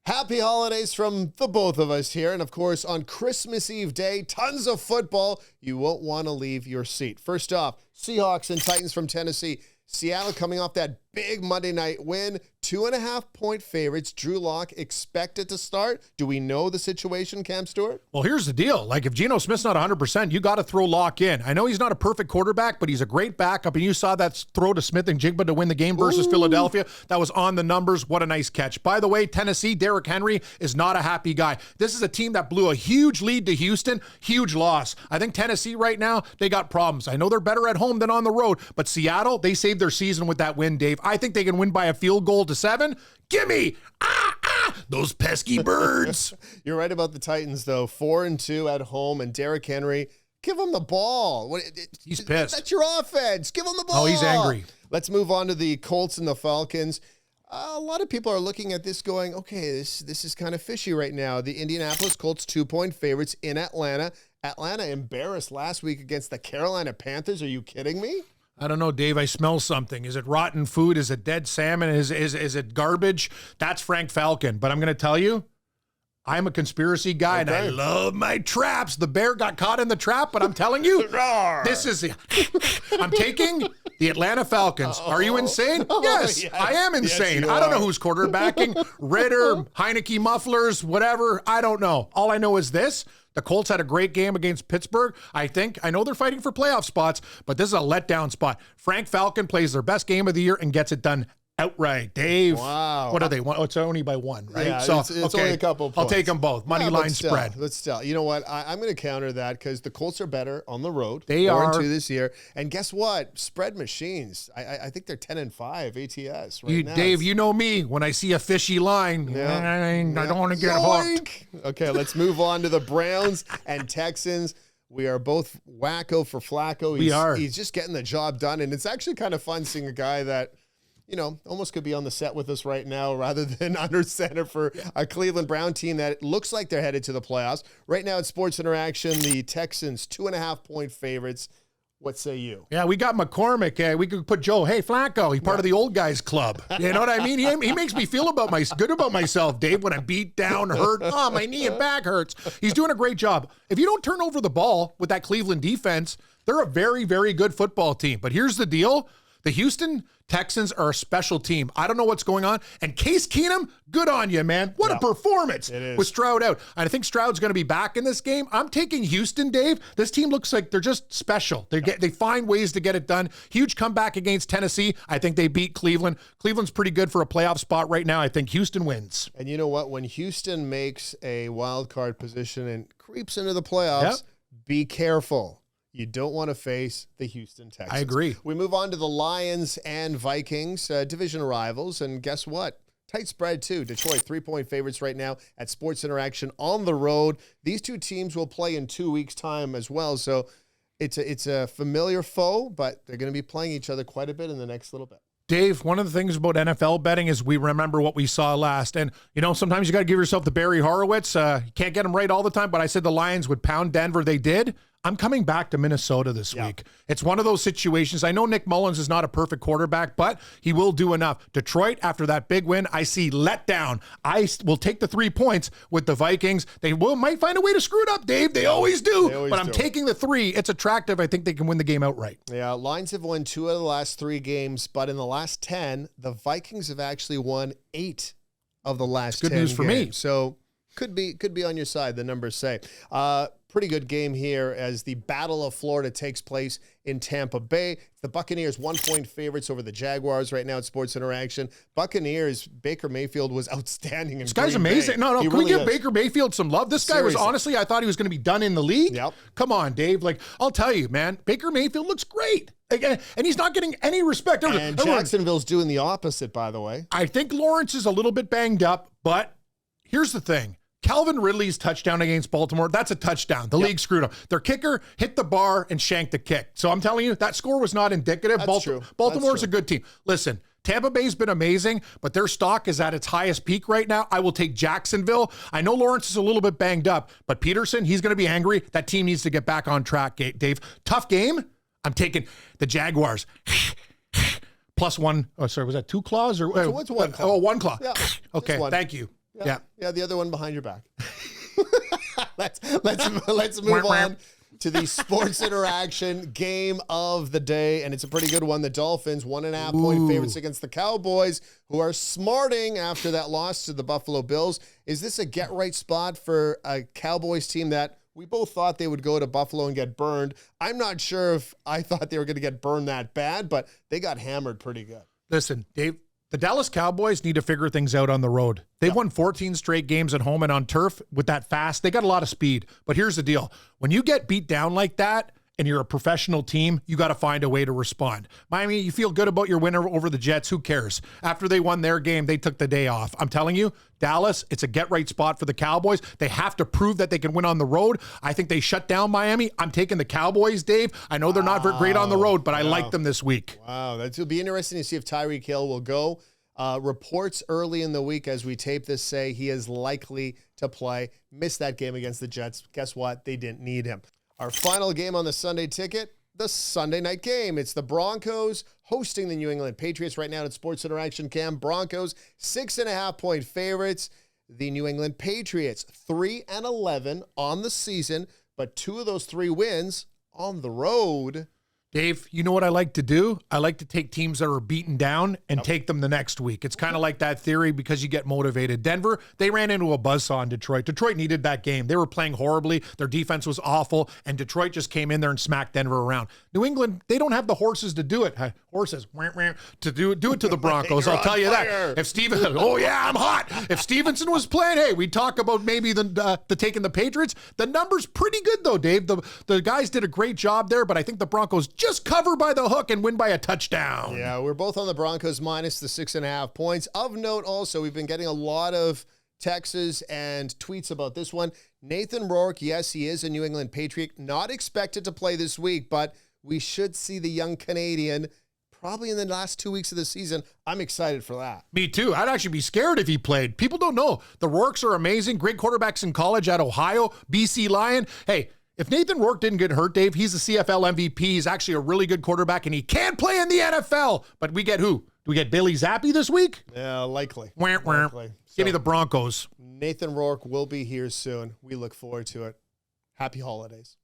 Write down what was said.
Happy holidays from the both of us here. And of course, on Christmas Eve day, tons of football. You won't want to leave your seat. First off, Seahawks and Titans from Tennessee. Seattle coming off that big Monday night win. 2.5-point favorites. Drew Lock expected to start. Do we know the situation, Cam Stewart? Well, here's the deal. Like, if Geno Smith's not 100%, you got to throw Lock in. I know he's not a perfect quarterback, but he's a great backup. And you saw that throw to Smith and Jigba to win the game versus Philadelphia. That was on the numbers. What a nice catch. By the way, Tennessee, Derrick Henry is not a happy guy. This is a team that blew a huge lead to Houston. Huge loss. I think Tennessee right now, they got problems. I know they're better at home than on the road, but Seattle, they saved their season with that win, Dave. I think they can win by a field goal to 7. Gimme! Those pesky birds. You're right about the Titans, though. 4-2 at home, and Derrick Henry, give him the ball. He's pissed. That's your offense. Give him the ball. Oh, he's angry. Let's move on to the Colts and the Falcons. A lot of people are looking at this going, okay, this is kind of fishy right now. The Indianapolis Colts 2-point favorites in Atlanta. Atlanta embarrassed last week against the Carolina Panthers. Are you kidding me? I don't know, Dave. I smell something. Is it rotten food? Is it dead salmon? Is it garbage? That's Frank Falcon. But I'm going to tell you, I'm a conspiracy guy, and I love my traps. The bear got caught in the trap, but I'm telling you, this is I'm taking the Atlanta Falcons. Are you insane? Yes, I am insane. Yes, I don't know who's quarterbacking. Ritter, Heineke mufflers, whatever. I don't know. All I know is this. The Colts had a great game against Pittsburgh. I know they're fighting for playoff spots, but this is a letdown spot. Frank Falcon plays their best game of the year and gets it done outright. Dave, wow. What are they? Oh, it's only by 1, right? Yeah, so it's only a couple of points. I'll take them both. Money line spread. Let's still. You know what? I'm going to counter that because the Colts are better on the road. They are 4-2 this year. And guess what? Spread machines. I think they're 10-5 ATS right now. Dave, you know me. When I see a fishy line, I don't want to get hooked. Okay, let's move on to the Browns and Texans. We are both wacko for Flacco. He's just getting the job done. And it's actually kind of fun seeing a guy that, almost could be on the set with us right now rather than under center for a Cleveland Brown team that looks like they're headed to the playoffs. Right now at Sports Interaction, the Texans 2.5-point favorites. What say you? Yeah, we got McCormick. We could put Joe. Hey, Flacco, he's part of the old guys club. You know what I mean? He makes me feel good about myself, Dave, when I'm beat down, hurt. Oh, my knee and back hurts. He's doing a great job. If you don't turn over the ball with that Cleveland defense, they're a very, very good football team. But here's the deal. The Houston Texans are a special team. I don't know what's going on. And Case Keenum, good on you, man. What a performance with Stroud out. I think Stroud's going to be back in this game. I'm taking Houston, Dave. This team looks like they're just special. They find ways to get it done. Huge comeback against Tennessee. I think they beat Cleveland. Cleveland's pretty good for a playoff spot right now. I think Houston wins. And you know what? When Houston makes a wild card position and creeps into the playoffs, be careful. You don't want to face the Houston Texans. I agree. We move on to the Lions and Vikings, division rivals. And guess what? Tight spread, too. Detroit, 3-point favorites right now at Sports Interaction on the road. These two teams will play in 2 weeks' time as well. So it's a familiar foe, but they're going to be playing each other quite a bit in the next little bit. Dave, one of the things about NFL betting is we remember what we saw last. And, sometimes you got to give yourself the Barry Horowitz. You can't get them right all the time, but I said the Lions would pound Denver. They did. I'm coming back to Minnesota this week. It's one of those situations. I know Nick Mullins is not a perfect quarterback, but he will do enough. Detroit, after that big win, I see letdown. I will take the 3 points with the Vikings. They might find a way to screw it up, Dave. They always do. I'm taking the 3. It's attractive. I think they can win the game outright. Yeah, Lions have won 2 out of the last 3 games, but in the last 10, the Vikings have actually won 8 of the last 10 Good news for me. So could be on your side, the numbers say. Pretty good game here as the Battle of Florida takes place in Tampa Bay. The Buccaneers 1-point favorites over the Jaguars right now at Sports Interaction. Buccaneers, Baker Mayfield was outstanding. This guy's amazing. No, can we give Baker Mayfield some love? This guy was honestly, I thought he was going to be done in the league. Yep. Come on, Dave. I'll tell you, man, Baker Mayfield looks great. And he's not getting any respect. And Jacksonville's doing the opposite, by the way. I think Lawrence is a little bit banged up, but here's the thing. Calvin Ridley's touchdown against Baltimore, that's a touchdown. The league screwed up. Their kicker hit the bar and shanked the kick. So I'm telling you, that score was not indicative. That's true. Baltimore's a good team. Listen, Tampa Bay's been amazing, but their stock is at its highest peak right now. I will take Jacksonville. I know Lawrence is a little bit banged up, but Peterson, he's going to be angry. That team needs to get back on track, Dave. Tough game. I'm taking the Jaguars. +1. Oh, sorry, was that 2 claws? What's 1 claw? Oh, 1 claw. Yeah, okay, thank you. Yeah. The other one behind your back. Let's move on to the sports interaction game of the day, and it's a pretty good one. The Dolphins, 1.5-point favorites against the Cowboys, who are smarting after that loss to the Buffalo Bills. Is this a get-right spot for a Cowboys team that we both thought they would go to Buffalo and get burned? I'm not sure if I thought they were going to get burned that bad, but they got hammered pretty good. Listen, Dave, the Dallas Cowboys need to figure things out on the road. They've won 14 straight games at home and on turf with that fast. They got a lot of speed. But here's the deal. When you get beat down like that and you're a professional team, you got to find a way to respond. Miami, you feel good about your win over the Jets. Who cares? After they won their game, they took the day off. I'm telling you, Dallas, it's a get-right spot for the Cowboys. They have to prove that they can win on the road. I think they shut down Miami. I'm taking the Cowboys, Dave. I know they're not very great on the road, but I like them this week. Wow, that'll be interesting to see if Tyreek Hill will go. Reports early in the week as we tape this say he is likely to play. Missed that game against the Jets. Guess what? They didn't need him. Our final game on the Sunday ticket, the Sunday night game. It's the Broncos hosting the New England Patriots right now at Sports Interaction Cam. Broncos, 6.5-point favorites. The New England Patriots, 3-11 on the season, but 2 of those 3 wins on the road. Dave, you know what I like to do? I like to take teams that are beaten down and take them the next week. It's kind of like that theory because you get motivated. Denver, they ran into a buzzsaw in Detroit. Detroit needed that game. They were playing horribly. Their defense was awful, and Detroit just came in there and smacked Denver around. New England, they don't have the horses to do it. Horses, to do it to the Broncos. I'll tell you that. If Steven, I'm hot. If Stevenson was playing, hey, we talk about maybe the taking the Patriots. The number's pretty good, though, Dave. The guys did a great job there, but I think the Broncos just cover by the hook and win by a touchdown. Yeah, we're both on the Broncos minus the 6.5 points. Of note also, we've been getting a lot of texts and tweets about this one. Nathan Rourke, yes, he is a New England Patriot, not expected to play this week, but we should see the young Canadian probably in the last 2 weeks of the season. I'm excited for that. Me too. I'd actually be scared if he played. People don't know. The Rourkes are amazing. Great quarterbacks in college at Ohio, BC Lion. Hey, if Nathan Rourke didn't get hurt, Dave, he's the CFL MVP. He's actually a really good quarterback, and he can play in the NFL. But we get who? Do we get Bailey Zappi this week? Yeah, likely. Likely. Give me the Broncos. Nathan Rourke will be here soon. We look forward to it. Happy holidays.